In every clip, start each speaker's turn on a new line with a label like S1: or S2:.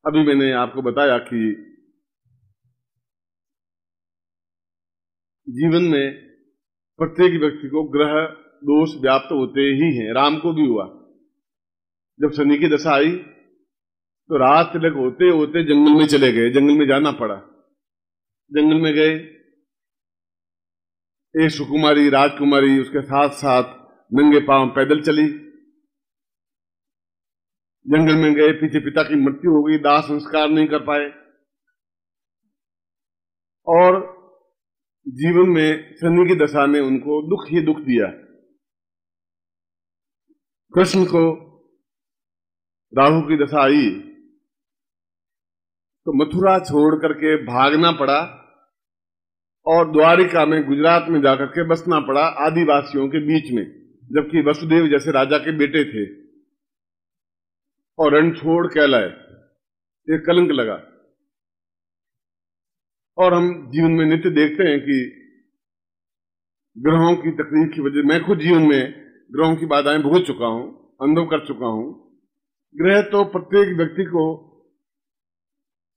S1: अभी मैंने आपको बताया कि जीवन में प्रत्येक व्यक्ति को ग्रह दोष व्याप्त होते ही हैं। राम को भी हुआ, जब शनि की दशा आई तो रात तिलक होते होते जंगल में चले गए, जंगल में जाना पड़ा। जंगल में गए, एक सुकुमारी राजकुमारी उसके साथ साथ नंगे पांव पैदल चली। जंगल में गए, पीछे पिता की मृत्यु हो गई, दाह संस्कार नहीं कर पाए, और जीवन में शनि की दशा ने उनको दुख ही दुख दिया। कृष्ण को राहु की दशा आई तो मथुरा छोड़ करके भागना पड़ा और द्वारिका में, गुजरात में जाकर के बसना पड़ा आदिवासियों के बीच में, जबकि वसुदेव जैसे राजा के बेटे थे। और रण छोड़ कहलाए, एक कलंक लगा। और हम जीवन में नित्य देखते हैं कि ग्रहों की तकलीफ की वजह, मैं खुद जीवन में ग्रहों की बाधाएं भुगत चुका हूं, अनुभव कर चुका हूं। ग्रह तो प्रत्येक व्यक्ति को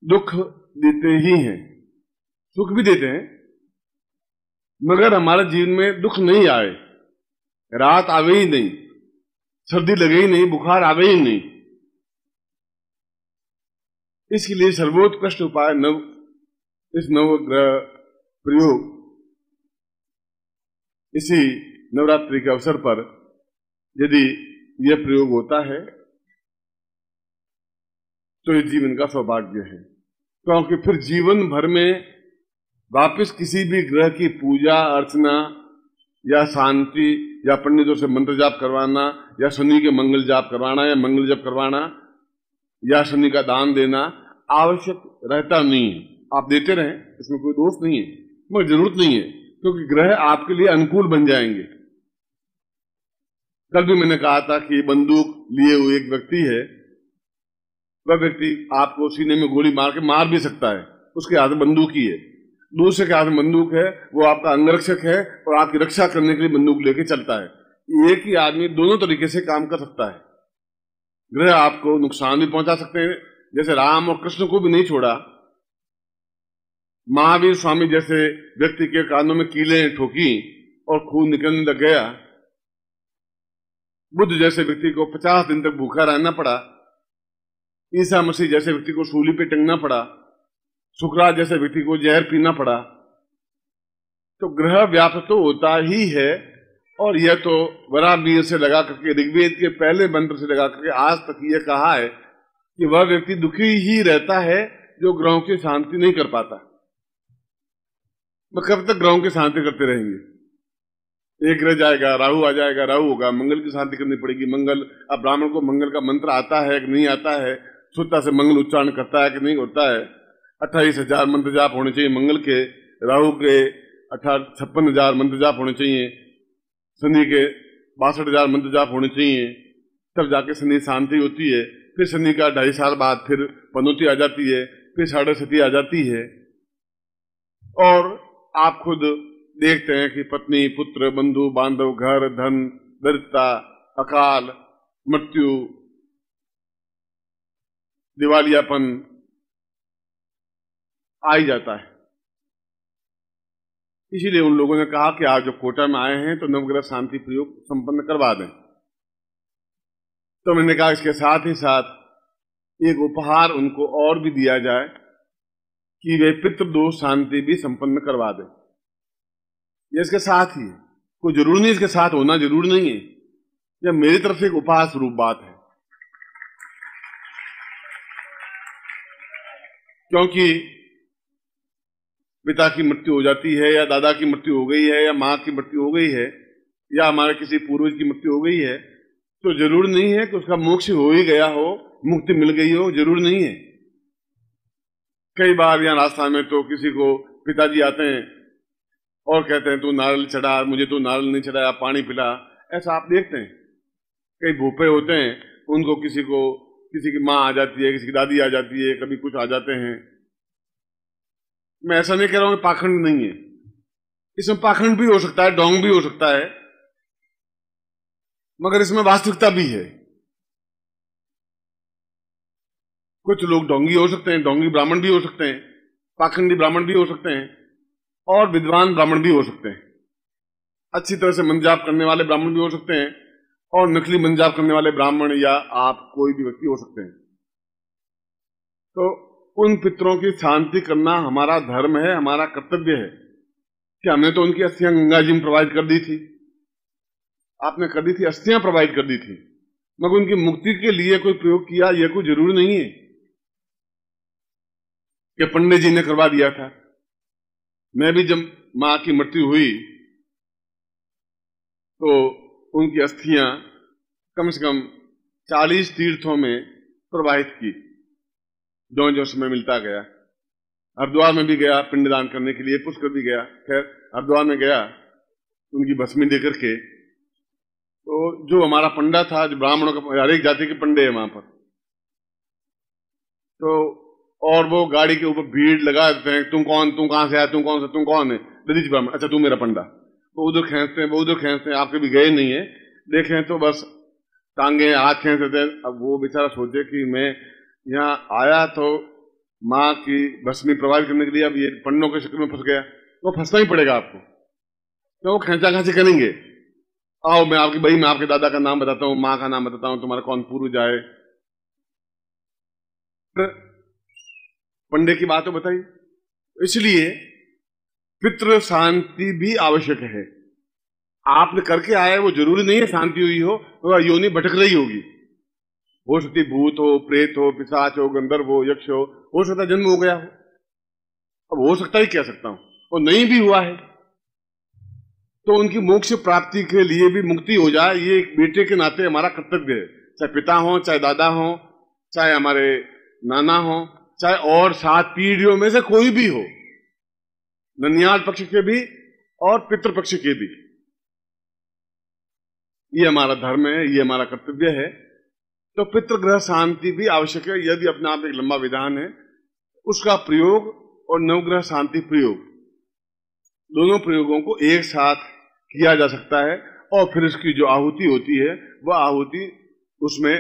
S1: दुख देते ही हैं, सुख भी देते हैं, मगर हमारे जीवन में दुख नहीं आए, रात आवे ही नहीं, सर्दी लगे ही नहीं, बुखार आवे ही नहीं। इसके लिए सर्वोत्कृष्ट उपाय इस नवग्रह प्रयोग, इसी नवरात्रि के अवसर पर यदि यह प्रयोग होता है तो ये जीवन का सौभाग्य है, क्योंकि फिर जीवन भर में वापस किसी भी ग्रह की पूजा अर्चना या शांति या पंडितों से मंत्र जाप करवाना या शनि के मंगल जाप करवाना या मंगल जप करवाना या शनि का दान देना आवश्यक रहता नहीं है। आप देते रहें, इसमें कोई दोष नहीं है, मगर जरूरत नहीं है, क्योंकि ग्रह आपके लिए अनुकूल बन जाएंगे। कल भी मैंने कहा था कि बंदूक लिए हुए एक व्यक्ति है, वह व्यक्ति आपको सीने में गोली मार के मार भी सकता है, उसके हाथ में बंदूक ही है। दूसरे के हाथ में बंदूक है, वो आपका अंगरक्षक है और आपकी रक्षा करने के लिए बंदूक लेके चलता है। एक ही आदमी दोनों तरीके से काम कर सकता है। ग्रह आपको नुकसान भी पहुंचा सकते हैं, जैसे राम और कृष्ण को भी नहीं छोड़ा। महावीर स्वामी जैसे व्यक्ति के कानों में कीलें ठोकी और खून निकलने लग गया। बुद्ध जैसे व्यक्ति को 50 दिन तक भूखा रहना पड़ा। ईसा मसीह जैसे व्यक्ति को सूली पे टंगना पड़ा। सुकरात जैसे व्यक्ति को जहर पीना पड़ा। तो ग्रह व्याप्त तो होता ही है, और यह तो वराहमिहिर से लगा करके, ऋग्वेद के पहले मंत्र से लगा करके आज तक यह कहा है कि वह व्यक्ति दुखी ही रहता है जो ग्रहों की शांति नहीं कर पाता। वह कब तक ग्रहों की शांति करते रहेंगे? एक ग्रह जाएगा, राहु आ जाएगा, राहु होगा, मंगल की शांति करनी पड़ेगी। मंगल, अब ब्राह्मण को मंगल का मंत्र आता है कि नहीं आता है, शुद्धता से मंगल उच्चारण करता है कि नहीं होता है। 28,000 मंत्र जाप होने चाहिए मंगल के, राहु के 56,000 मंत्र जाप होने चाहिए, शनि के 62,000 मंत्र जाप होने चाहिए, तब जाके शनि शांति होती है। फिर शनि का 2.5 साल बाद फिर पनौती आ जाती है, फिर 6.5 आ जाती है। और आप खुद देखते हैं कि पत्नी, पुत्र, बंधु बांधव, घर, धन, दरिद्रता, अकाल, मृत्यु, दिवालियापन आ ही जाता है। इसीलिए उन लोगों ने कहा कि आज जो कोटा में आए हैं तो नवग्रह शांति प्रयोग संपन्न करवा दें। तो मैंने कहा इसके साथ ही साथ एक उपहार उनको और भी दिया जाए कि वे पितृदोष शांति भी संपन्न करवा दें। ये इसके साथ ही है, कोई जरूरी नहीं इसके साथ होना जरूरी नहीं है। यह मेरी तरफ से एक उपहार स्वरूप बात है, क्योंकि पिता की मृत्यु हो जाती है या दादा की मृत्यु हो गई है या माँ की मृत्यु हो गई है या हमारे किसी पूर्वज की मृत्यु हो गई है, तो जरूरी नहीं है कि उसका मोक्ष हो ही गया हो, मुक्ति मिल गई हो, जरूरी नहीं है। कई बार यहाँ राजस्थान में तो किसी को पिताजी आते हैं और कहते हैं तू नारियल चढ़ा, मुझे तो नारियल नहीं चढ़ाया, पानी पिला। ऐसा आप देखते हैं। कई भूपे होते हैं, उनको किसी की माँ आ जाती है, किसी की दादी आ जाती है, कभी कुछ आ जाते हैं। मैं ऐसा नहीं कह रहा हूं पाखंड नहीं है, इसमें पाखंड भी हो सकता है, ढोंग भी हो सकता है, मगर इसमें वास्तविकता भी है। कुछ लोग ढोंगी हो सकते हैं, ढोंगी ब्राह्मण भी हो सकते हैं, पाखंडी ब्राह्मण भी हो सकते हैं, और विद्वान ब्राह्मण भी हो सकते हैं। अच्छी तरह से मंजाप करने वाले ब्राह्मण भी हो सकते हैं, और नकली मंजाप करने वाले ब्राह्मण या आप कोई भी व्यक्ति हो सकते हैं। तो उन पितरों की शांति करना हमारा धर्म है, हमारा कर्तव्य है। कि हमने तो उनकी अस्थियां गंगा जी में प्रोवाइड कर दी थी, आपने कर दी थी, अस्थियां प्रोवाइड कर दी थी, मगर उनकी मुक्ति के लिए कोई प्रयोग किया, यह कोई जरूरी नहीं है कि पंडित जी ने करवा दिया था। मैं भी जब मां की मृत्यु हुई तो उनकी अस्थियां कम से कम 40 तीर्थों में प्रवाहित की, जो जो समय मिलता गया। हरिद्वार में भी गया पिंडदान करने के लिए, पुष्कर भी गया। खैर हरिद्वार में गया उनकी भस्मी देकर के, तो जो हमारा पंडा था, जो ब्राह्मणों का हर एक जाति के पंडे हैं वहां पर, तो और वो गाड़ी के ऊपर भीड़ लगा देते हैं, तुम कौन, तुम कहां से आया, तुम कौन से, तुम कौन है, दलीज ब्राह्मण, अच्छा तू मेरा पंडा। वो उधर खींचते हैं, वो उधर खींचते हैं, आप कभी गए नहीं है, देखें तो बस टांगे हाथ खींच देते हैं। अब वो बेचारा सोचे कि मैं यहाँ आया तो माँ की भस्मी प्रवाहित करने के लिए, अब ये पंडों के चक्कर में फंस गया, तो फंसना ही पड़ेगा आपको, तो वो खेचा खांची करेंगे। आओ मैं आपकी भाई, मैं आपके दादा का नाम बताता हूँ, माँ का नाम बताता हूँ, तुम्हारा कौन पूर्वज आए। पंडे की बात तो बताई। इसलिए पितृ शांति भी आवश्यक है। आपने करके आए, वो जरूरी नहीं है शांति हुई हो, तो योनि भटक रही होगी, हो सकती भूत हो, प्रेत हो, पिशाच हो, गंधर्व हो, यक्ष हो सकता जन्म हो गया हो। अब हो सकता ही कह सकता हूं, और नहीं भी हुआ है तो उनकी मोक्ष प्राप्ति के लिए भी मुक्ति हो जाए, ये एक बेटे के नाते हमारा कर्तव्य है। चाहे पिता हो, चाहे दादा हो, चाहे हमारे नाना हो, चाहे और 7 पीढ़ियों में से कोई भी हो, ननियाल पक्ष के भी और पितृपक्ष के भी। ये हमारा धर्म है, ये हमारा कर्तव्य है। तो पितृग्रह शांति भी आवश्यक है, यह भी अपने आप एक लंबा विधान है। उसका प्रयोग और नवग्रह शांति प्रयोग, दोनों प्रयोगों को एक साथ किया जा सकता है, और फिर इसकी जो आहुति होती है वह आहुति उसमें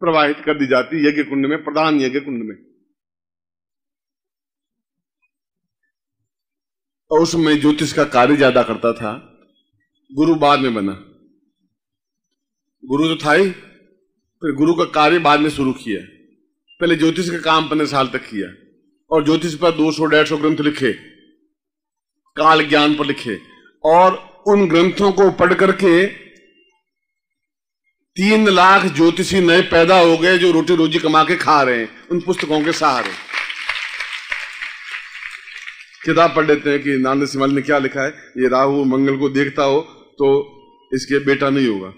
S1: प्रवाहित कर दी जाती है यज्ञ कुंड में, प्रधान यज्ञ कुंड में। और उसमें ज्योतिष का कार्य ज्यादा करता था। गुरु बाद में बना, गुरु तो था ही, फिर गुरु का कार्य बाद में शुरू किया। पहले ज्योतिष का काम 15 साल तक किया, और ज्योतिष पर 200-150 ग्रंथ लिखे, काल ज्ञान पर लिखे, और उन ग्रंथों को पढ़ करके 3 लाख ज्योतिषी नए पैदा हो गए जो रोटी रोजी कमा के खा रहे हैं उन पुस्तकों के सहारे। किताब पढ़ लेते हैं कि नारद सिंह ने क्या लिखा है, ये राहु मंगल को देखता हो तो इसके बेटा नहीं होगा,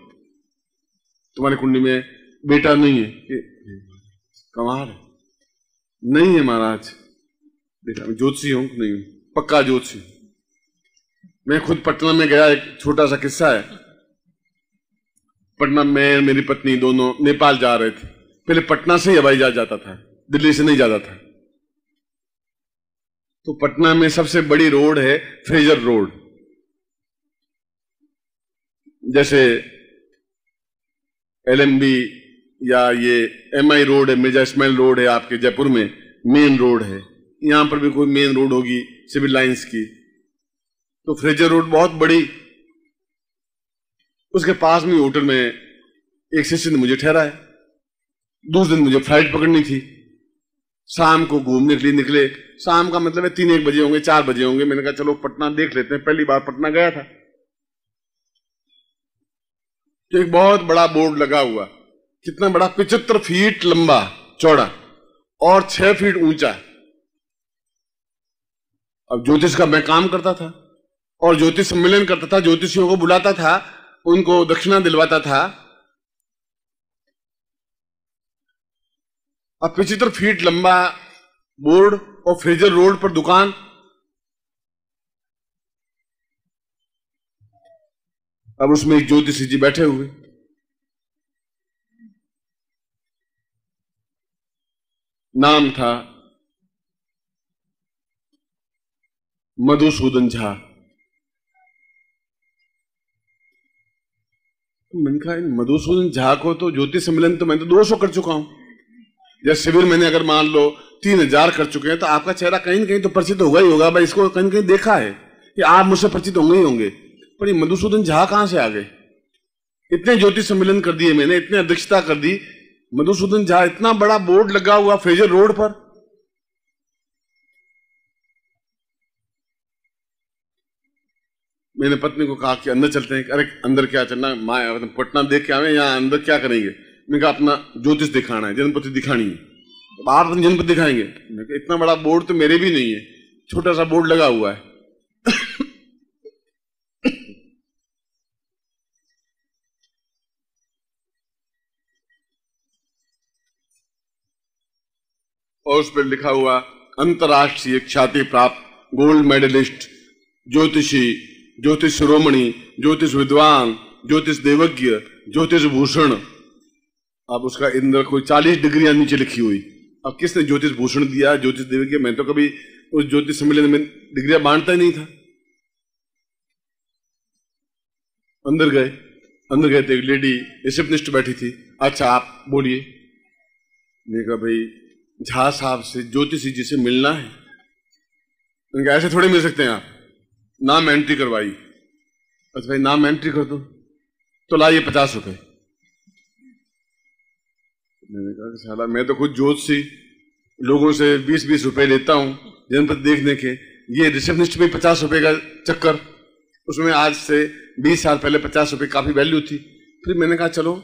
S1: तुम्हारी कुंडली में बेटा नहीं है। कमाल है, नहीं है महाराज, बेटा ज्योतिषी हूं नहीं हूं, पक्का ज्योतिषी। मैं खुद पटना में गया, एक छोटा सा किस्सा है। पटना में मेरी पत्नी दोनों नेपाल जा रहे थे। पहले पटना से ही हवाई जहाज जाता था, दिल्ली से नहीं जाता था। तो पटना में सबसे बड़ी रोड है फ्रेजर रोड, जैसे LMB या ये MI रोड है, मिर्जा इस्माइल रोड है आपके जयपुर में, मेन रोड है। यहां पर भी कोई मेन रोड होगी सिविल लाइंस की, तो फ्रेजर रोड बहुत बड़ी। उसके पास में होटल में एक शिष्य ने मुझे ठहराया। दूसरे दिन मुझे फ्लाइट पकड़नी थी, शाम को घूमने के लिए निकले। शाम का मतलब है 3-1 बजे होंगे, 4 बजे होंगे। मैंने कहा चलो पटना देख लेते हैं, पहली बार पटना गया था। तो एक बहुत बड़ा बोर्ड लगा हुआ, कितना बड़ा, 75 फीट लंबा चौड़ा और 6 फीट ऊंचा। अब ज्योतिष का मैं काम करता था और ज्योतिष सम्मेलन करता था, ज्योतिषियों को बुलाता था, उनको दक्षिणा दिलवाता था। अब 75 फीट लंबा बोर्ड और फ्रेजर रोड पर दुकान। अब उसमें एक ज्योतिषी जी बैठे हुए, नाम था मधुसूदन झा। मैंने कहा मधुसूदन झा को तो ज्योतिष सम्मेलन तो मैं तो 200 कर चुका हूं, या शिविर मैंने अगर मान लो 3000 कर चुके हैं तो आपका चेहरा कहीं ना कहीं तो परिचित होगा ही होगा, भाई इसको कहीं ना कहीं देखा है कि आप मुझसे परिचित होंगे ही होंगे। पर ये मधुसूदन झा कहां से आ गए? इतने ज्योतिष सम्मेलन कर दिए मैंने, इतने अध्यक्षता कर दी, मधुसूदन झा इतना बड़ा बोर्ड लगा हुआ फ्रेजर रोड पर। मैंने पत्नी को कहा कि अंदर चलते हैं। अरे अंदर क्या चलना, पटना देख के आवे, यहाँ अंदर क्या करेंगे? मैंने कहा अपना ज्योतिष दिखाना है, जन्मपति दिखानी है। तो आप अपनी जन्मपति दिखाएंगे? मैंने कहा इतना बड़ा बोर्ड तो मेरे भी नहीं है, छोटा सा बोर्ड लगा हुआ है। और उस पर लिखा हुआ अंतर्राष्ट्रीय ख्याति प्राप्त गोल्ड मेडलिस्ट, ज्योतिषी, ज्योतिष शिरोमणि, ज्योतिष विद्वान, ज्योतिष देवज्ञ, ज्योतिष भूषण। अब उसका इंद्र कोई 40 डिग्रियां नीचे लिखी हुई। अब किसने ज्योतिष भूषण दिया, ज्योतिष देवज्ञ? मैं तो कभी उस ज्योतिष सम्मेलन में डिग्रियां बांटता ही नहीं था। अंदर गए तो एक लेडी रिसेप्शनिस्ट बैठी थी। अच्छा आप बोलिए। मैंने कहा भाई झा साहब से, ज्योतिषी जी से मिलना है। उनका ऐसे थोड़े मिल सकते हैं आप, नाम एंट्री करवाई। अच्छा भाई नाम एंट्री कर दो, तो लाइए 50 रुपए। मैंने कहा कि साला मैं तो खुद ज्योतिषी, लोगों से 20-20 रुपए लेता हूं जनपद देखने के, ये रिसेप्शनिस्ट में 50 रुपए का चक्कर। उसमें आज से 20 साल पहले 50 रुपए काफी वैल्यू थी। फिर मैंने कहा चलो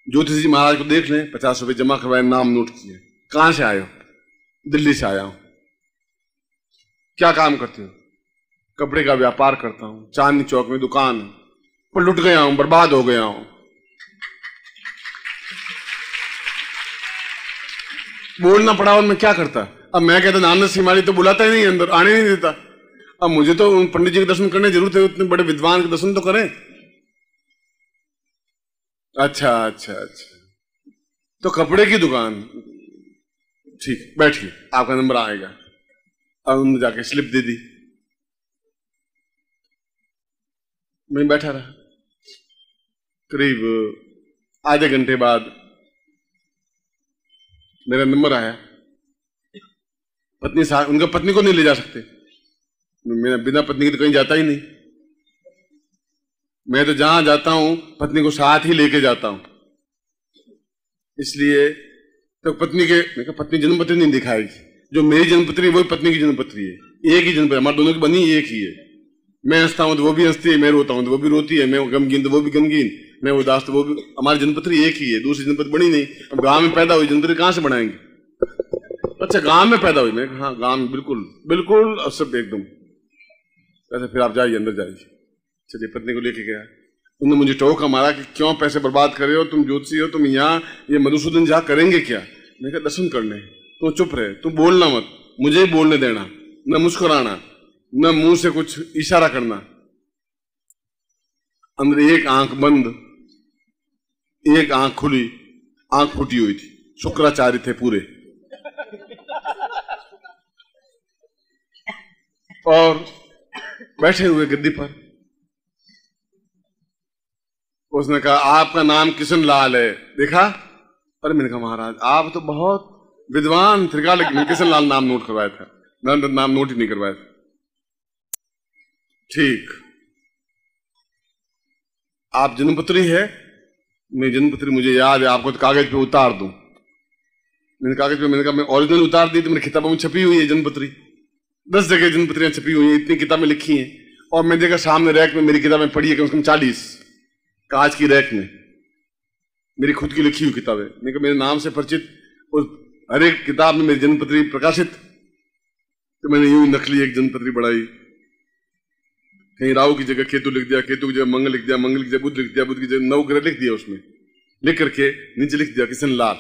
S1: ज्योतिषी जी महाराज को देख लें। 50 रुपए जमा करवाए, नाम नोट किए। कहां से आए हो? दिल्ली से आया हूं। क्या काम करते हो? कपड़े का व्यापार करता हूं, चांदनी चौक में दुकान है, पर लुट गया हूं, बर्बाद हो गया हूं। बोलना पड़ा और मैं क्या करता? अब मैं कहता नानद सिंह तो बुलाता ही नहीं अंदर, आने नहीं देता। अब मुझे तो उन पंडित जी के दर्शन करने की जरूरत है, उतने बड़े विद्वान के दर्शन तो करें। अच्छा, तो कपड़े की दुकान, ठीक, बैठिए, आपका नंबर आएगा। अब उन्होंने जाके स्लिप दे दी। मैं बैठा रहा। करीब आधे घंटे बाद मेरा नंबर आया। पत्नी साहब, उनका पत्नी को नहीं ले जा सकते, मैं बिना पत्नी के तो कहीं जाता ही नहीं। मैं तो जहां जाता हूं पत्नी को साथ ही लेके जाता हूं। इसलिए तो पत्नी के, मैं कहा पत्नी जन्मपत्री नहीं दिखाएगी, जो मेरी जन्मपत्री वही पत्नी की जन्मपत्री है, एक ही जन्मपत्री, हमारे दोनों की बनी एक ही है। मैं हंसता हूं तो वो भी हंसती है, मैं रोता हूं तो वो भी रोती है, मैं गमगीन तो वो भी गमगीन, मैं उदास तो वो भी। हमारी जन्मपत्री एक ही है, दूसरी जन्मपत्री बनी नहीं। अब गांव में पैदा हुई जन्मपत्री कहां से बनाएंगे? अच्छा गांव में पैदा हुई? मैं हाँ गांव में, बिल्कुल और सब एकदम। अच्छा फिर आप जाइए, अंदर जाइए। चलिए, पत्नी को लेके गया। उन्होंने मुझे टोका मारा कि क्यों पैसे बर्बाद कर रहे हो, तुम ज्योतिषी हो, तुम यहाँ ये मधुसूदन झा करेंगे क्या? मैंने कहा दर्शन करने। तो चुप रहे, तुम बोलना मत, मुझे ही बोलने देना, न मुस्कुराना, न मुंह से कुछ इशारा करना। अंदर एक आंख बंद, एक आंख खुली, आंख फूटी हुई थी। शुक्राचार्य थे पूरे। और बैठे हुए गद्दी पर। उसने कहा आपका नाम किशन लाल है, देखा? अरे मैंने कहा महाराज आप तो बहुत विद्वान त्रिकाल, किशन लाल नाम नोट करवाया था, नाम नोट ही नहीं करवाया था। ठीक, आप जन्मपत्री है? मैं जन्मपत्री मुझे याद है, आपको तो कागज पे उतार दूं। मैंने कागज पे, मैंने कहा मैं ओरिजिनल उतार दी तो मेरी किताबों में छपी हुई है जन्मपत्री, 10 जगह जन्मपत्रियां छपी हुई हैं, इतनी किताबें लिखी हैं। और मैं देखा सामने रैक में मेरी किताबें पड़ी है कम से कम 40, कांच की रैक में मेरी खुद की लिखी हुई किताबें। मैंने कहा मेरे नाम से परिचित और हर एक किताब में मेरी जन्मपत्री प्रकाशित। तो मैंने यूं नकली एक जन्मपत्री बढ़ाई, कहीं राहु की जगह केतु लिख दिया, केतु की जगह मंगल लिख दिया, मंगल की जगह बुध लिख दिया, बुध की जगह नवग्रह लिख दिया, उसमें लिख करके नीचे लिख दिया किशन लाल,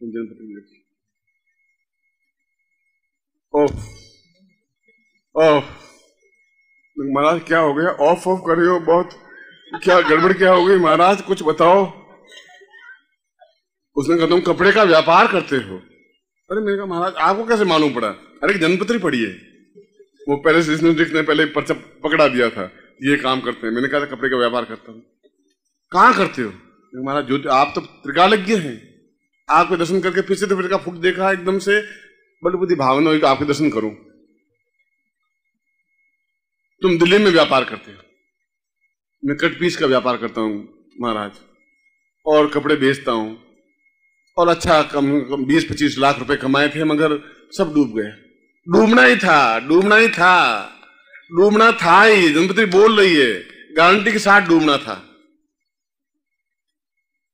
S1: जन्मपत्री लिखी। महाराज क्या हो गया, ऑफ कर रहे हो, बहुत क्या गड़बड़ क्या हो गई महाराज, कुछ बताओ। उसने कहा तुम कपड़े का व्यापार करते हो। अरे मैंने कहा महाराज आपको कैसे मालूम पड़ा? अरे जन्मपत्री पड़ी है, वो पहले से ने पहले पर्चा पकड़ा दिया था, ये काम करते हैं। मैंने कहा था कपड़े का व्यापार करता हूं। कहाँ करते हो? महाराज जो आप तो त्रिकालज्ञ हैं, आपके दर्शन करके फिर से तो फिर का फूट देखा, एकदम से बड़ी बुद्धि भावना हुई कि आपके दर्शन करूं। तुम दिल्ली में व्यापार करते हो, मैं कट पीस का व्यापार करता हूं महाराज, और कपड़े बेचता हूं, और अच्छा कम 20-25 लाख रुपए कमाए थे, मगर सब डूब गए। डूबना ही था, डूबना ही था, डूबना था ही। जनपति बोल रही है, गारंटी के साथ डूबना था।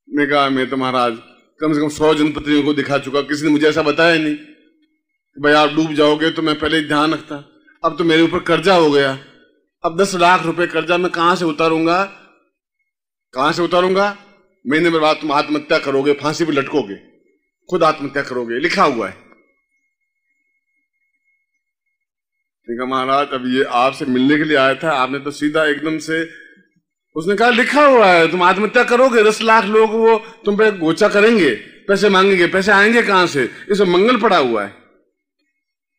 S1: मैं कहा मैं तो महाराज कम से कम 100 जनपतियों को दिखा चुका, किसी ने मुझे ऐसा बताया नहीं कि भाई आप डूब जाओगे, तो मैं पहले ही ध्यान रखता। अब तो मेरे ऊपर कर्जा हो गया, अब 10 लाख रुपए कर्जा मैं कहां से उतारूंगा, कहां से उतारूंगा? महीने में बाद तुम आत्महत्या करोगे, फांसी पे लटकोगे, खुद आत्महत्या करोगे, लिखा हुआ है। महाराज अब ये आपसे मिलने के लिए आया था, आपने तो सीधा एकदम से, उसने कहा लिखा हुआ है तुम आत्महत्या करोगे, 10 लाख लोग वो तुम पे गोचा करेंगे, पैसे मांगेंगे, पैसे आएंगे कहां से? इसमें मंगल पड़ा हुआ है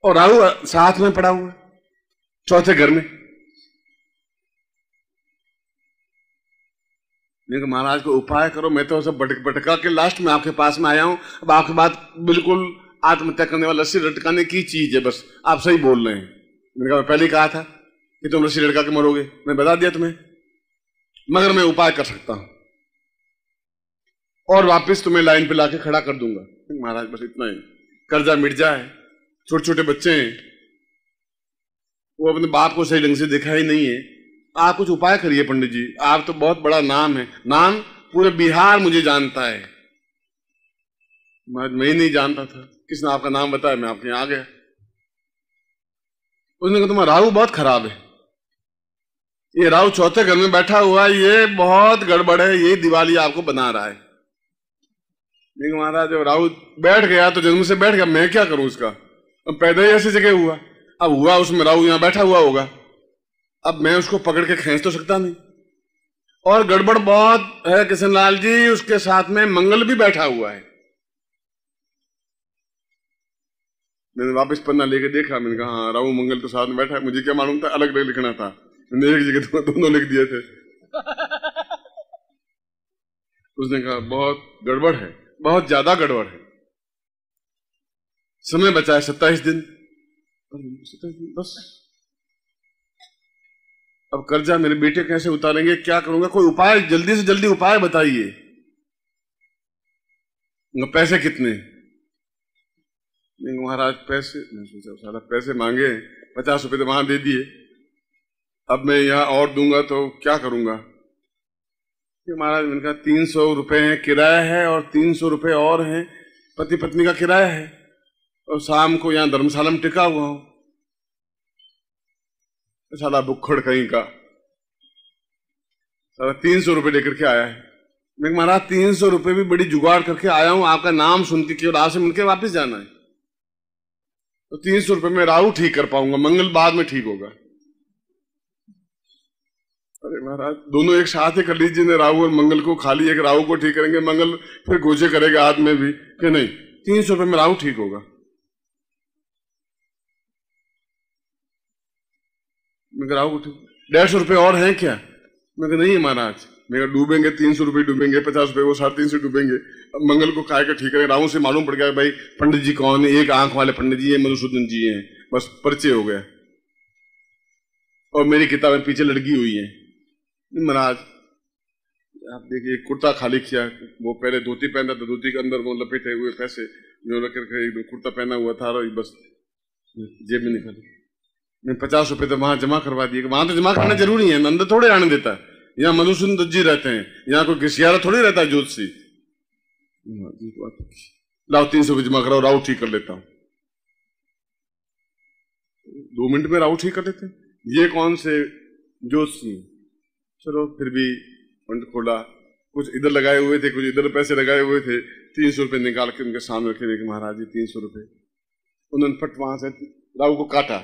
S1: और राहु साथ में पड़ा हुआ है, चौथे घर में। महाराज को उपाय करो, मैं तो सब भटका के लास्ट में आपके पास में आया हूं। अब आपकी बात बिल्कुल आत्महत्या करने वाला रस्सी लटकाने की चीज है, बस आप सही बोल रहे हैं। मैंने कहा पहले ही कहा था कि तुम रस्सी लटका के मरोगे, मैं बता दिया तुम्हें, मगर मैं उपाय कर सकता हूं और वापस तुम्हें लाइन पे लाके खड़ा कर दूंगा। महाराज बस इतना ही, कर्जा मिट जाए, छोटे छोटे बच्चे हैं, वो अपने बाप को सही ढंग से देखा ही नहीं है, आप कुछ उपाय करिए पंडित जी। आप तो बहुत बड़ा नाम है, नाम पूरे बिहार मुझे जानता है। मैं ही नहीं जानता था, किसने आपका नाम बताया, मैं आपके यहां आ गया। उसने कहा तुम्हारा राहु बहुत खराब है, ये राहु चौथे घर में बैठा हुआ है, ये बहुत गड़बड़ है, ये दिवाली आपको बना रहा है। नहीं महाराज जब राहु बैठ गया तो जन्म से बैठ गया, मैं क्या करूं उसका? अब पैदा ही ऐसी जगह हुआ, अब हुआ उसमें राहु यहां बैठा हुआ होगा, अब मैं उसको पकड़ के खींच तो सकता नहीं। और गड़बड़ बहुत है किशनलाल जी, उसके साथ में मंगल भी बैठा हुआ है। मैंने वापस पन्ना लेके देखा, मैंने कहा हाँ राहु मंगल तो साथ में बैठा है, मुझे क्या मालूम था अलग अलग लिखना था, मैंने एक जगह दोनों लिख दिए थे। उसने कहा बहुत गड़बड़ है, बहुत ज्यादा गड़बड़ है, समय बचा है 27 दिन, बस। अब कर्जा मेरे बेटे कैसे उतारेंगे, क्या करूंगा? कोई उपाय, जल्दी से जल्दी उपाय बताइए। पैसे कितने? नहीं महाराज पैसे, मैं सोचा सारा पैसे मांगे, 50 रुपए तो वहां दे दिए, अब मैं यहां और दूंगा तो क्या करूंगा? महाराज मैंने कहा 300 रुपए है किराया है, और 300 रुपए और है पति पत्नी का किराया है, और शाम को यहां धर्मशाला में टिका हुआ हूं। साला बुक्खड़ कहीं का, साला 300 रुपए लेकर के आया है। मैं महाराज 300 रुपए भी बड़ी जुगाड़ करके आया हूं, आपका नाम सुन के केवल आपसे मिलकर वापस जाना है, तो 300 रुपए में राहु ठीक कर पाऊंगा, मंगल बाद में ठीक होगा। अरे महाराज दोनों एक साथ ही कर लीजिए ना, राहु और मंगल को, खाली एक राहु को ठीक करेंगे, मंगल फिर गोचे करेगा हाथ में भी कि नहीं, 300 रुपए में राहु ठीक होगा। मैं राहु को ठीक, 150 रुपए और हैं क्या? मैं नहीं है महाराज, मैं डूबेंगे 300 रुपए डूबेंगे, 50 रुपए वो 350 डूबेंगे। अब मंगल को खाए का ठीक है, राहु से मालूम पड़ गया भाई पंडित जी कौन है, एक आंख वाले पंडित जी है, मधुसूदन जी हैं, बस परिचय हो गया, और मेरी किताबें पीछे लटकी हुई है। महाराज आप देखिए कुर्ता खाली किया, वो पहले धोती पहनता था, धोती के अंदर वो लपेटे हुए पैसे जो रख करके कुर्ता पहना हुआ था, बस जेब में निकाली, मैं 50 रुपए तो वहां जमा करवा दिए। वहां तो जमा करना जरूरी है, नंद थोड़े आने देता है, यहाँ मधुसूदन दत्त जी रहते हैं, यहाँ कोई घिसियारा थोड़ी रहता है ज्योतिषी। लाओ 300 को जमा कराओ, राहु ठीक कर लेता हूं, 2 मिनट में राहु ठीक कर लेते हैं। ये कौन से ज्योतिषी? चलो फिर भी फंड खोला, कुछ इधर लगाए हुए थे, कुछ इधर पैसे लगाए हुए थे, 300 रुपए निकाल के उनके सामने रखे, देखिए महाराज जी 300 रुपए। उन्होंने फट वहां से राहु को काटा,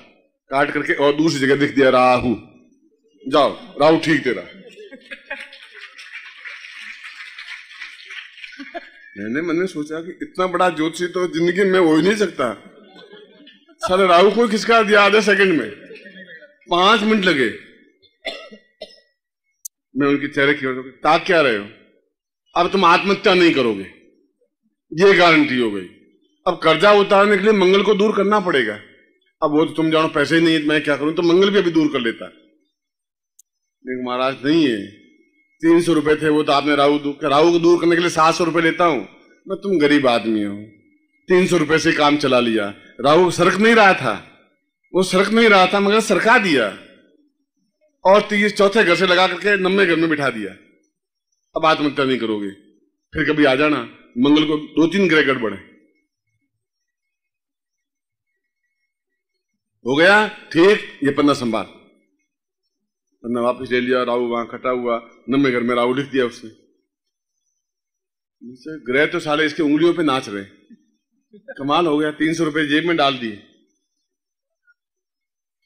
S1: काट करके और दूसरी जगह लिख दिया राहु, जाओ राहु ठीक तेरा। मैंने मन में सोचा कि इतना बड़ा ज्योतिषी तो जिंदगी में हो ही नहीं सकता, सारे राहु को खिसका दिया आधे सेकंड में, 5 मिनट लगे। मैं उनके चेहरे की ओर ताक क्या रहे हो, अब तुम आत्महत्या नहीं करोगे, ये गारंटी हो गई। अब कर्जा उतारने के लिए मंगल को दूर करना पड़ेगा। अब वो तो तुम जानो पैसे ही नहीं है, मैं क्या करूं, तो मंगल भी अभी दूर कर लेता। लेकिन महाराज नहीं है, 300 रुपए थे वो तो आपने राहु को दूर करने के लिए 700 रुपए लेता हूं मैं। तुम गरीब आदमी हो, 300 रुपए से काम चला लिया। राहु सरक नहीं रहा था, वो सरक नहीं रहा था मगर सरका दिया और 30 चौथे घर से लगा करके 90 घर में बिठा दिया। अब आत्महत्या नहीं करोगे, फिर कभी आ जाना। मंगल को 2-3 ग्रह गड़बड़ है, हो गया ठीक। ये पन्ना संभाल, पन्ना वापस ले लिया, राहु वहां कटा हुआ, 90 घर में राहु लिख दिया उसने। ग्रह तो साले इसके उंगलियों पे नाच रहे, कमाल हो गया। 300 रुपए जेब में डाल दिए।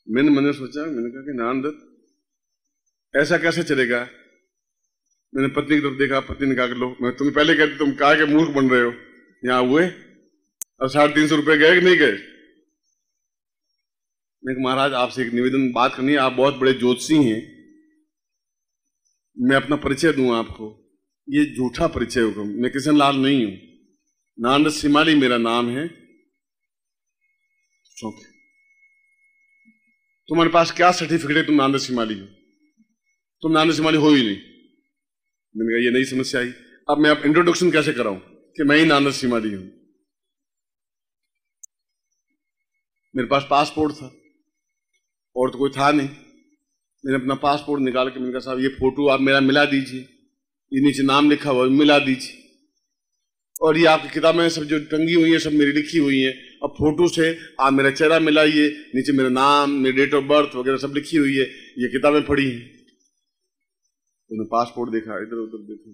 S1: मैंने मन में सोचा, मैंने कहा कि नारायण दत्त ऐसा कैसे चलेगा। मैंने पत्नी की तरफ देखा, पत्नी ने कहा कि लो, मैं तुम्हें पहले कहती, तुम कहा कि मूर्ख बन रहे हो, यहां हुए और 350 रुपए गए कि नहीं गए। मैं महाराज आपसे एक निवेदन बात करनी है, आप बहुत बड़े ज्योतिषी हैं, मैं अपना परिचय दूं आपको। ये झूठा परिचय होगा, मैं किशन लाल नहीं हूं, नारायण दत्त सिमाली मेरा नाम है। तुम्हारे पास क्या सर्टिफिकेट है तुम नारायण दत्त सिमाली हो? तुम नारायण दत्त सिमाली हो ही नहीं। मैंने कहा ये नई समस्या आई। अब मैं अब इंट्रोडक्शन कैसे कराऊं कि मैं ही नारायण दत्त सिमाली हूं। मेरे पास पासपोर्ट था और तो कोई था नहीं। मैंने अपना पासपोर्ट निकाल के मैंने कहा साहब ये फोटो आप मेरा मिला दीजिए, ये नीचे नाम लिखा हुआ मिला दीजिए, और ये आपकी किताबें सब जो टंगी हुई है सब मेरी लिखी हुई है, अब फोटो से आप मेरा चेहरा मिलाइए, नीचे मेरा नाम, मेरी डेट ऑफ बर्थ वगैरह सब लिखी हुई है, ये किताबें पढ़ी हैं। उन्होंने पासपोर्ट देखा, इधर उधर देखा,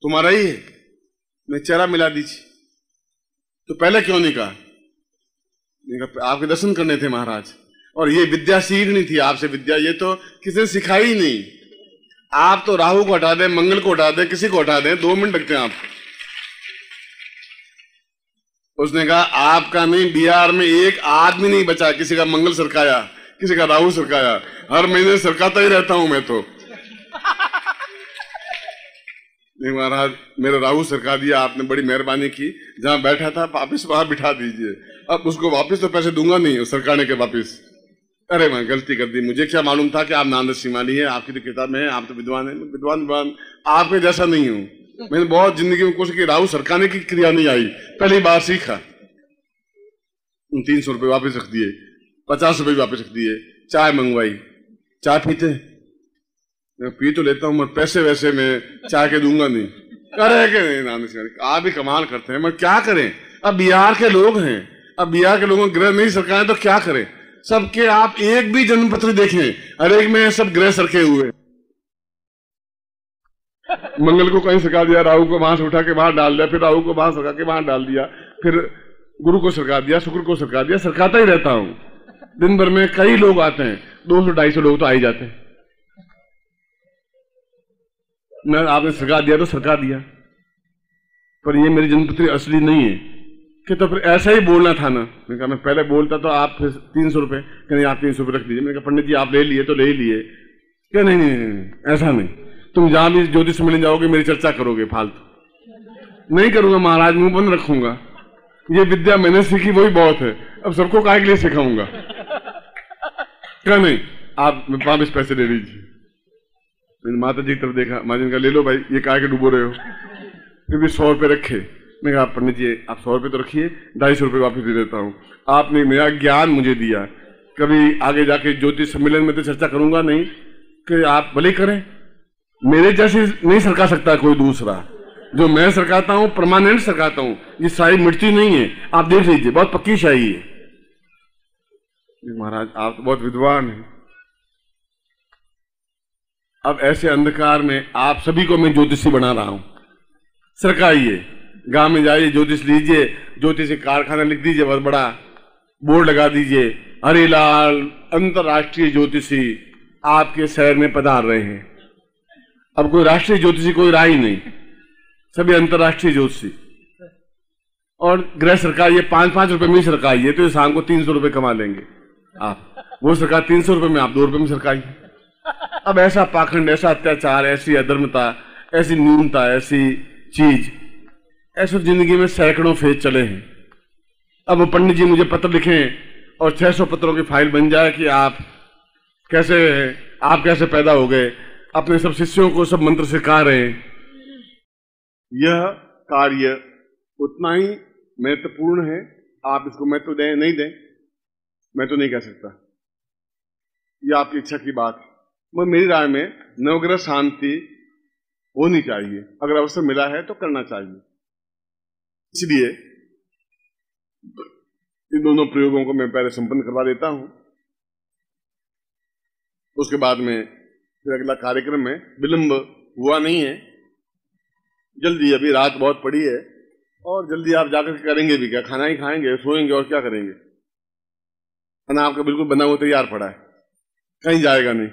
S1: तुम्हारा ही है, मैं चेहरा मिला दीजिए। तो पहले क्यों नहीं कहा? आपके दर्शन करने थे महाराज, और ये विद्या सीखनी थी आपसे। विद्या ये तो किसी ने सिखाई ही नहीं। आप तो राहु को हटा दें, मंगल को हटा दें, किसी को हटा दें, 2 मिनट लगते हैं आप। उसने कहा आपका नहीं, बिहार में एक आदमी नहीं बचा, किसी का मंगल सरकाया, किसी का राहु सरकाया। हर महीने सरकाता ही रहता हूं मैं तो। नहीं महाराज, मेरा राहु सरका दिया आपने, बड़ी मेहरबानी की। जहां बैठा था वापिस वहां बिठा दीजिए। अब उसको वापिस तो पैसे दूंगा नहीं सरकाने के वापिस। अरे मैं गलती कर दी, मुझे क्या मालूम था कि आप नारायण दत्त सिमाली है, आपकी तो किताब में है, आप तो विद्वान है। विद्वान आपके जैसा नहीं हूं। मैंने बहुत जिंदगी में कोशिश की, राहु सरकाने की क्रिया नहीं आई, पहली बार सीखा। 300 रुपए वापिस रख दिए, 50 रुपए वापिस रख दिए। चाय मंगवाई, चाय पीते, मैं पी तो लेता हूं मगर पैसे वैसे मैं चाय के दूंगा नहीं। करे कि नहीं नारायण सिमाली, आप भी कमाल करते हैं, मगर क्या करें। अब बिहार के लोग हैं, अब बिहार के लोगों ग्रह नहीं सरकाए तो क्या करें। सबके आप एक भी जन्म पत्र देखें, हर एक में सब ग्रह सरके हुए। मंगल को कहीं सरका दिया, राहु को वहां से उठा के वहां डाल दिया, फिर राहु को वहां सरका के वहां डाल दिया, फिर गुरु को सरका दिया, शुक्र को सरका दिया। सरकाता ही रहता हूं। दिन भर में कई लोग आते हैं, 200-250 लोग तो आ ही जाते हैं। मैं आपने सरका दिया तो सरका दिया, पर ये मेरी जन्मपत्री असली नहीं है। कि तो फिर ऐसा ही बोलना था ना। मैंने कहा मैं पहले बोलता तो आप फिर 300 रुपए, नहीं आप 300 रुपए रख दीजिए। मैंने कहा पंडित जी आप ले लिए तो ले ही लिए। क्या नहीं, नहीं, नहीं ऐसा नहीं, तुम जहां भी ज्योतिष मिल जाओगे मेरी चर्चा करोगे फालतू। नहीं करूंगा महाराज, मुंह बंद रखूंगा। ये विद्या मैंने सीखी वही बहुत है, अब सबको काहे के लिए सिखाऊंगा। क्या नहीं, आप वापिस पैसे दे दीजिए। मैंने माता जी की तरफ देखा, माता जी का ले लो भाई, ये काहे के डूबो रहे हो। फिर भी 100 रुपए रखे। मैं कहा पंडित जी आप 100 रुपए तो रखिए, 250 रुपए वापिस दे देता हूँ। आपने मेरा ज्ञान मुझे दिया, कभी आगे जाके ज्योतिष सम्मेलन में तो चर्चा करूंगा नहीं कि आप भले करें। मेरे जैसे नहीं सरका सकता कोई दूसरा। जो मैं सरकाता हूं परमानेंट सरकाता हूं, ये शाही मिटती नहीं है। आप देख लीजिए, बहुत पक्की शाही है। महाराज आप तो बहुत विद्वान हैं। अब ऐसे अंधकार में आप सभी को मैं ज्योतिषी बना रहा हूं। सरकाइए, गांव में जाइए, ज्योतिष लीजिए, ज्योतिष कारखाना लिख दीजिए, बहुत बड़ा बोर्ड लगा दीजिए, हरिलाल अंतरराष्ट्रीय ज्योतिषी आपके शहर में पधार रहे हैं। अब कोई राष्ट्रीय ज्योतिषी कोई रहा ही नहीं, सभी अंतरराष्ट्रीय ज्योतिषी। और गृह सरकार ये 5-5 रुपए में सरकाइए तो शाम को 300 रुपए कमा लेंगे आप। वो सरकार 300 रुपए में, आप 2 रुपए में सरकाइए। अब ऐसा पाखंड, ऐसा अत्याचार, ऐसी अधर्मता, ऐसी न्यूनता, ऐसी चीज, ऐसे जिंदगी में सैकड़ों फेज चले हैं। अब वो पंडित जी मुझे पत्र लिखें और 600 पत्रों की फाइल बन जाए कि आप कैसे पैदा हो गए, अपने सब शिष्यों को सब मंत्र सिखा रहे हैं। यह कार्य उतना ही महत्वपूर्ण है। आप इसको महत्व दें नहीं दें, मैं तो नहीं कह सकता, यह आपकी इच्छा की बात है। मगर मेरी राय में नवग्रह शांति होनी चाहिए, अगर अवसर मिला है तो करना चाहिए। इसलिए इन दोनों प्रयोगों को मैं पहले संपन्न करवा देता हूं, उसके बाद में फिर अगला कार्यक्रम में विलंब हुआ नहीं है, जल्दी, अभी रात बहुत पड़ी है और जल्दी आप जाकर करेंगे भी क्या, खाना ही खाएंगे, सोएंगे और क्या करेंगे। खाना आपका बिल्कुल बना हुआ तैयार पड़ा है, कहीं जाएगा नहीं,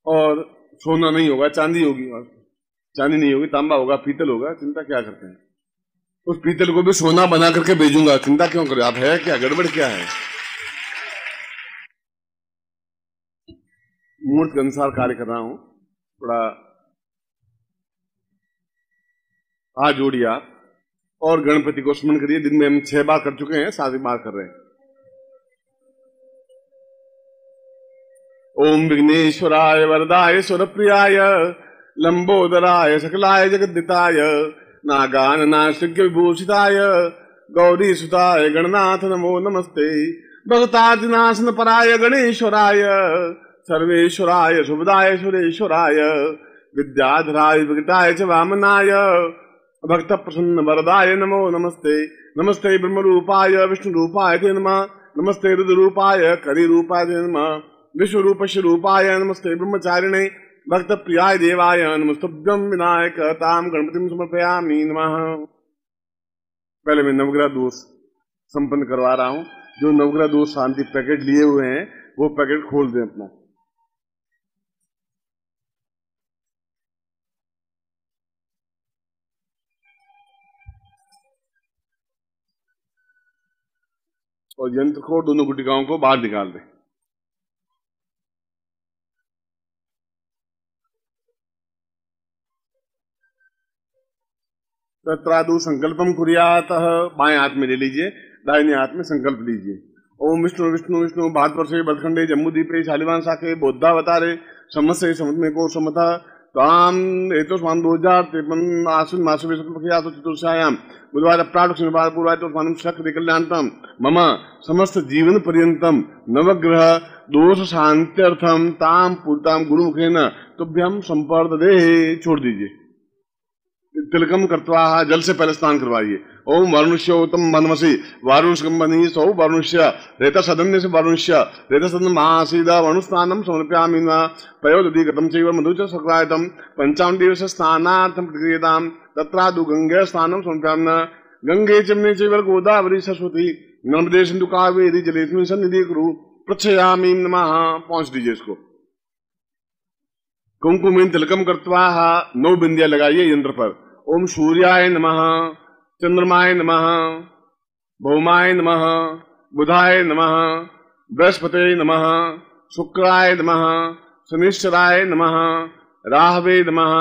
S1: और सोना नहीं होगा, चांदी होगी, और चांदी नहीं होगी, तांबा होगा, पीतल होगा, चिंता क्या करते हैं। उस पीतल को भी सोना बना करके भेजूंगा, चिंता क्यों करें आप, है क्या गड़बड़ क्या है। मुहूर्त के अनुसार कार्य कर रहा हूं, थोड़ा हाथ जोड़िए आप और गणपति को स्मरण करिए। दिन में हम 6 बार कर चुके हैं, 7वीं बार कर रहे हैं। ओम विघ्नेश्वराय वरदाय सुरप्रियाय लंबोदराय सकलाय जगद्दिताय नागाननाशिक विभूषिताय गौरी सुताय गणनाथ नमो नमस्ते। भक्तादिनाशन पराय गणेश्वराय सर्वेश्वराय शुभदाय सुरेश्वराय विद्याधराय विकटाय च वामनाय भक्त प्रसन्न वरदाय नमो नमस्ते। नमस्ते ब्रह्म रूपाय विष्णु रूपाय ते नमः। नमस्ते रुद्र रूपाय करी रूपाय ते नमः। विश्व रूपस्य रूपाय नमस्ते ब्रह्मचारिणे भक्त प्रियाय देवाय नमस्तुभ्यं विनायक ताम गणपतिं समर्पयामि नमः। पहले मैं नवग्रह दोष संपन्न करवा रहा हूं। जो नवग्रह दोष शांति पैकेट लिए हुए हैं वो पैकेट खोल दें अपना। और यंत्र को दोनों गुटिकाओं को बाहर निकाल दें। तत्रादु संकल्पम कुर्यात, बाएं हाथ में ले लीजिए, दाहिने हाथ में संकल्प लीजिए। ओम विष्णु विष्णु विष्णु भारतवर्षे बलखंडे जम्बूद्वीपे शालिवान शाखे बौद्धावतारे समस्ये समत्मे को समता ताम एतो स्वान 2053 आश्विन मासवे शुक्लपक्षे चतुर्थायाम बुधवार प्राण शनिवार पूर्वाय तो स्वानम शक्ति कल्याणतम मम समस्त जीवन पर्यंतम नवग्रह दोष शांत्यर्थम ताम पूर्ताम गुरुमुखेन तुभ्यम संपर्ददे। छोड़ दीजिए। तिलकम कर्त्वा जल से पहले स्नान करवाइए। ओम वरुणस्योतम मनमसी वारुणस्कंबनी सौ वरुणस्य रेता सदन्य से वरुणस्य रेता सदन महासीद वरुणस्नानम समर्पयामि न पयोदधि गतम चैव मधुच सक्रायतम पंचाम दिवस स्नानार्थम प्रक्रियताम तत्रादु गंगे स्नानम समर्पयामि न गंगे चमने चैव गोदावरी सरस्वती नर्मदे सिंधु कावेरी जलेस्मिन् सन्निधि कुरु प्रच्छयामि नमः। पहुंच दीजिए इसको। कुमकुमेन तिलकम कर्त्वा 9 बिंदियां लगाइए यंत्र पर। ओम सूर्याय नमः, चंद्रमाय नमः, भौमाय नमः, बुधाय नमः, बृहस्पते नमः, शुक्राय नमः, शनिश्चराय नमः, राहवे नमः,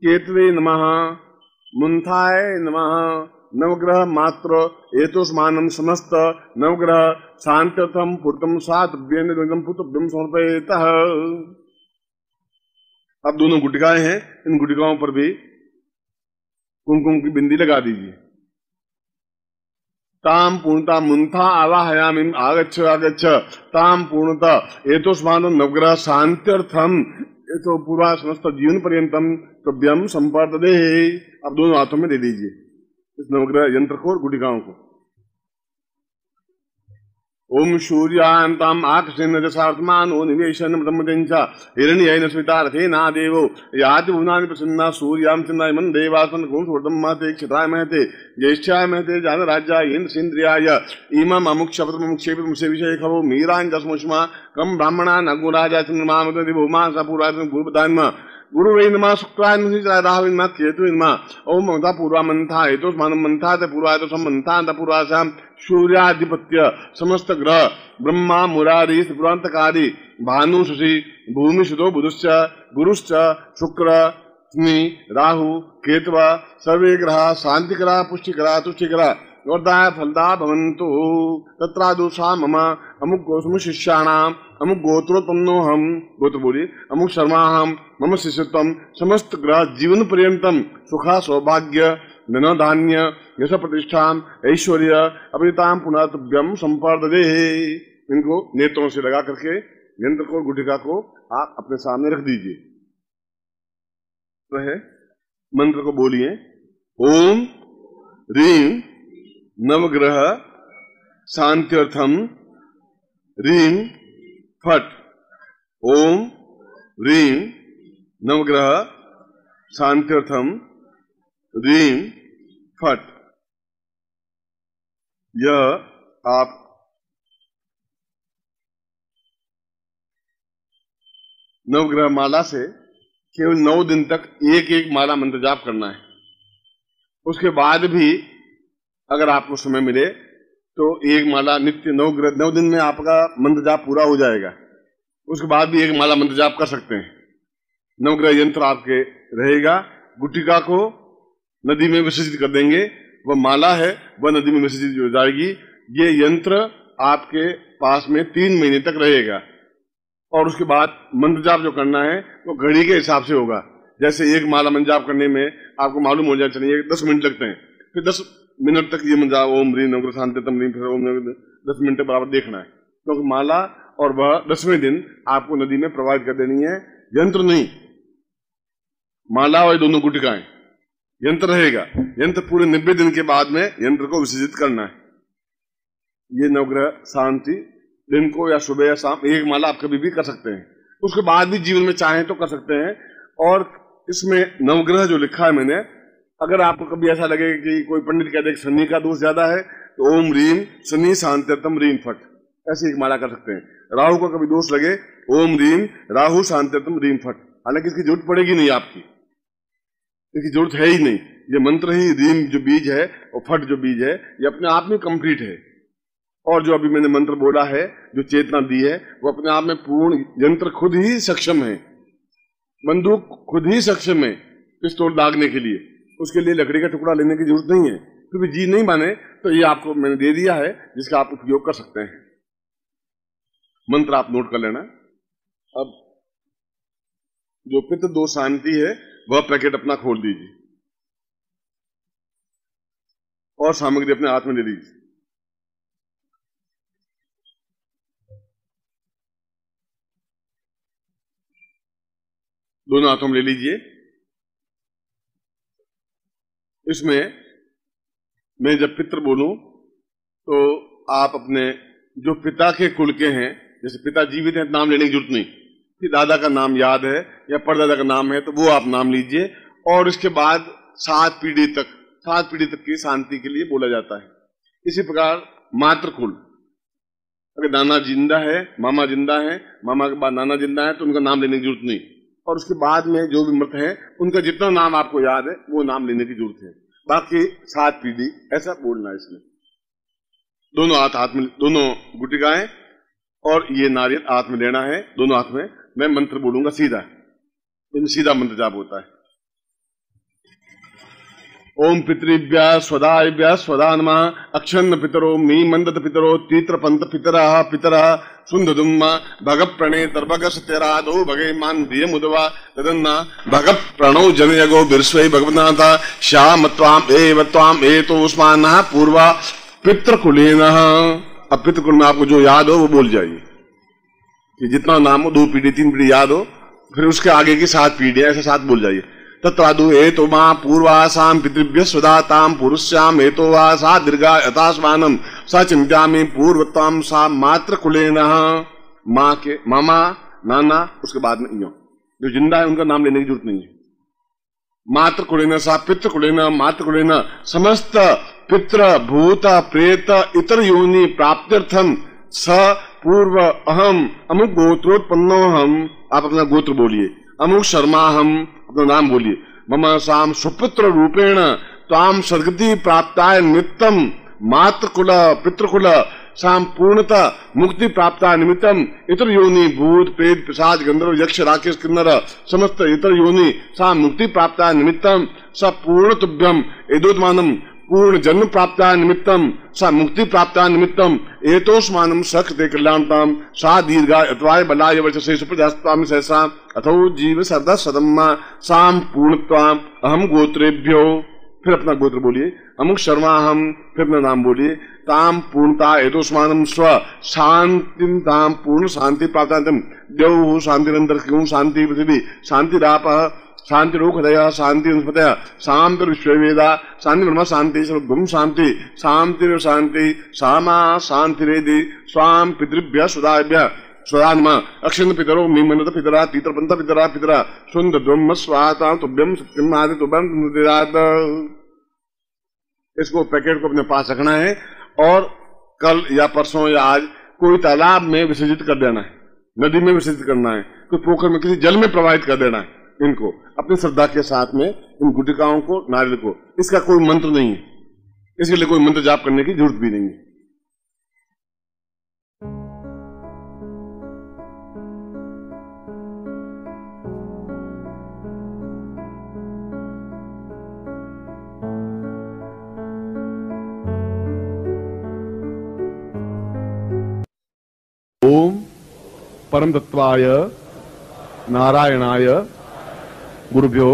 S1: केतवे नमः, मुंथाय नमः। नवग्रह मात्र एतोस्मानं समस्त नवग्रह शांत्यर्थम पूर्तम सातभ्यं पुत्रभ्यं समर्पयेतः। अब दोनों गुटिकाएं हैं, इन गुटिकाओं पर भी कुमकुम की बिंदी लगा दीजिए। ताम पूर्णता मुंथा आवाहयामि आगच्छ आगच्छ ताम पूर्णता एतोस्मानं नवग्रह शांत्यर्थम एतो पूरा समस्त जीवन पर्यंतम तुभ्यं संपर्ददे। अब दोनों हाथों में दे दीजिए इस नवग्रह यंत्र को और गुटिकाओं को। ओम सूर्यान्ताम आकर्षेण रसार्थमानो निवेशन ब्रह्मदेंच हिरण्येन स्वितार्थेना देवो याति भुवनानि प्रसन्ना सूर्यां चन्द्रायमन् देवास्मन् गोमसुवर्धं महते क्षत्राय महते ज्येष्ठाय महते जानराज्याय इन्द्रसेन्द्रियाय इमम् अमुक्षपतमुक्षेपितमुक्षे विषये खवो मीराञ्जस्मुष्मा कं ब्राह्मणा नगुराजा चन्द्रमामत दिवोमा सपुरातन गुरुपदान्म गुरुवे नमः शुक्राय नमः राहवे नमः केतवे नमः। ओम ममता पूर्वा मंथा एतोस्मानं मंथा ते पूर्वा एतोसं मंथा ते पूर्वासां सूर्याधिपत्य समस्त ग्रह ब्रह्मा मुरारी त्रिपुरांतकारी भानु शशि भूमि सुतो बुधश्च गुरुश्च शुक्र शनि राहु केतवा सर्वे ग्रह शांतिकरा पुष्टिकरा तुष्टिकरा वर्धाय फलदा भवन्तु तत्रादोषा मम अमुक गोस्म शिष्याणाम अमुक गोत्रोत्पन्नो हम गोत्र बोलिए अमुक शर्माहम मम शिष्यत्वम समस्त ग्रह जीवन पर्यंतम सुखा सौभाग्य धन धान्य यश प्रतिष्ठान ऐश्वर्य अपरिताम पुनर्तव्यम संपर्ददे। इनको नेत्रों से लगा करके यंत्र को गुटिका को आप अपने सामने रख दीजिए। तो है मंत्र को बोलिए ओम रीम नवग्रह शांत्यर्थम रीम फट। ओम रीम नवग्रह शांत्यर्थम रीम फट। यह आप नवग्रह माला से केवल 9 दिन तक एक एक माला मंत्र जाप करना है। उसके बाद भी अगर आपको समय मिले तो एक माला नित्य 9 दिन में आपका मंत्र जाप पूरा हो जाएगा। उसके बाद भी एक माला मंत्र जाप कर सकते हैं। नवग्रह यंत्र आपके रहेगा। गुटिका को नदी में विसर्जित कर देंगे। वह माला है वह नदी में विसर्जित हो जाएगी। ये यंत्र आपके पास में 3 महीने तक रहेगा। और उसके बाद मंत्र जाप जो करना है वो घड़ी के हिसाब से होगा। जैसे एक माला मंत्र जाप करने में आपको मालूम हो जाए चलिए 10 मिनट लगते हैं, फिर 10 मिनट तक ये मंत्र ओम ह्रीं नवग्रह शांत्यर्थम रीं, फिर ओम 10 मिनट के बराबर देखना है। क्योंकि माला और वह 10वें दिन आपको नदी में प्रवाहित कर देनी है, यंत्र नहीं। माला और दोनों गुटिकाएं, यंत्र रहेगा। यंत्र पूरे 90 दिन के बाद में यंत्र को विसर्जित करना है। ये नवग्रह शांति दिन को या सुबह या शाम एक माला आप कभी भी कर सकते हैं। उसके बाद भी जीवन में चाहें तो कर सकते हैं। और इसमें नवग्रह जो लिखा है मैंने, अगर आपको कभी ऐसा लगे कि कोई पंडित कहते हैं शनि का दोष ज्यादा है तो ओम रीम शनि शांत्यर्थम रीम फट ऐसी एक माला कर सकते हैं। राहु का कभी दोष लगे ओम रीम राहु शांत्यर्थम रीम फट। हालांकि इसकी जरूरत पड़ेगी नहीं, आपकी इसकी जरूरत है ही नहीं। ये मंत्र ही रीम जो बीज है और फट जो बीज है ये अपने आप में कंप्लीट है। और जो अभी मैंने मंत्र बोला है, जो चेतना दी है, वो अपने आप में पूर्ण। यंत्र खुद ही सक्षम है, बंदूक खुद ही सक्षम है पिस्तौल दागने के लिए। उसके लिए लकड़ी का टुकड़ा लेने की जरूरत नहीं है। फिर भी जी नहीं माने तो ये आपको मैंने दे दिया है, जिसका आप उपयोग कर सकते हैं। मंत्र आप नोट कर लेना। अब जो पित्त दोष शांति है वह पैकेट अपना खोल दीजिए और सामग्री अपने हाथ में ले लीजिए। दोनों हाथों में ले लीजिए। इसमें मैं जब पितृ बोलूं तो आप अपने जो पिता के कुल के हैं, जैसे पिता जीवित हैं नाम लेने की जरूरत नहीं, कि दादा का नाम याद है या परदादा का नाम है तो वो आप नाम लीजिए। और इसके बाद 7 पीढ़ी तक की शांति के लिए बोला जाता है। इसी प्रकार मातृ कुल, अगर नाना जिंदा है, मामा जिंदा है, मामा के बाद नाना जिंदा है तो उनका नाम लेने की जरूरत नहीं। और उसके बाद में जो भी मृत है उनका जितना नाम आपको याद है वो नाम लेने की जरूरत है। बाकी 7 पीढ़ी ऐसा बोलना है। इसमें दोनों हाथ में, दोनों गुटिकाएं और ये नारियल हाथ में लेना है, दोनों हाथ में। मैं मंत्र बोलूंगा सीधा, सीधा मंत्र जाप होता है। ओम पितृभ्यः स्वदायभ्यः स्वदा नमः अक्षन्न पितरो मी मंदत पितरो तीत्र पंत पितरः पितरः सुंदुम भग प्रणय तर्भग सत्यराधो भगे मान धियम उदवा तदन्ना भग प्रणो जनयगो बिरस्वै भगवनाथ श्याम त्वाम एतो उस्मानः पूर्वा पितृकुलेनः। अब पितृकुल में आपको जो याद हो वो बोल जाइए कि जितना नाम हो, 2 पीढ़ी 3 पीढ़ी याद हो, फिर उसके आगे की 7 पीढ़ियां ऐसे 7 बोल जाइए। तत्रादु हेतु मां पूर्वासाम पितृभ्य स्वदाताम पुरुष्याम हेतु वा सा दीर्घा यथास्वानम सा चिंत्यामि पूर्वताम सा मात्र कुलेनः। माँ के मामा नाना, उसके बाद में यो जो जिंदा है उनका नाम लेने की जरूरत नहीं है। मात्र कुलेन सा पितृ कुलेन मात्र कुलेन समस्त पितृ भूत प्रेत इतर योनि प्राप्त्यर्थम स पूर्व अहम अमुक गोत्रोत्पन्नो हम। आप अपना गोत्र बोलिए। अमुक शर्मा हम, अपना नाम बोलिए। मम साम सुपुत्र रूपेण ताम सद्गति प्राप्ताय नित्यम मातृकुल पितृकुल साम पूर्णतः मुक्ति प्राप्ता निमित्तम इतर योनि भूत प्रेत पिशाच गंधर्व यक्ष राक्षस किन्नर समस्त इतर योनि साम मुक्ति प्राप्ता निमित्तम स पूर्ण तुभ्यम एदोत्मानम पूर्ण जन्म प्राप्ता निमित्तम सा मुक्ति प्राप्ता निमित्तम एतोस्मानम सकृते कल्याणताम सा दीर्घा अथवाय बलाय वर्चसे सुप्रजास्ताम सहसा अथो जीव सदा सदम्मा साम पूर्णत्वाम अहम गोत्रेभ्यो, फिर अपना गोत्र बोलिए, अमुक शर्मा हम, फिर अपना नाम बोलिए, ताम पूर्णता एतोस्मानम स्व शांतिम ताम पूर्ण शांति प्राप्तांतम देव शांतिरंतर क्यों शांति पृथ्वी शांतिराप शांति रोखदय शांति अनुस्मतय शांति विश्ववेदा शांति ब्रह्म शांति सर्वगुम शांति शांति शांति सामा शांति रेदि स्वाम पितृभ्य सुदाभ्य स्वदानमा अक्षिण पितरो मीमनत पितरा तीत्रपंत पितरा पितरा सुंद ब्रह्म स्वाता तुभ्यम सत्यम आदि तुभ्यम निराद। इसको पैकेट को अपने पास रखना है और कल या परसों या आज कोई तालाब में विसर्जित कर देना है, नदी में विसर्जित करना है, कोई पोखर में किसी जल में प्रवाहित कर देना है। इनको अपनी श्रद्धा के साथ में इन गुटिकाओं को, नारियल को, इसका कोई मंत्र नहीं है, इसके लिए कोई मंत्र जाप करने की जरूरत भी नहीं है। ओम परम तत्वाय नारायणाय गुरुभ्यो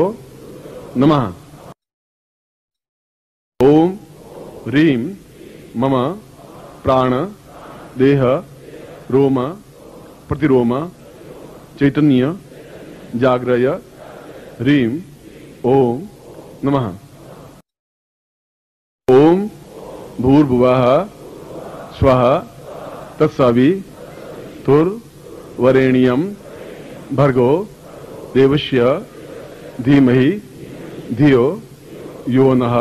S1: नमः। ओम ह्रीं मम प्राण देह रोम प्रतिरोम चैतन्य जाग्रय ह्रीं ओम नमः। ओम भूर्भुवः स्वः तत्सवितुर्वरेण्यं भर्गो देवस्य धीमहि धियो यो नः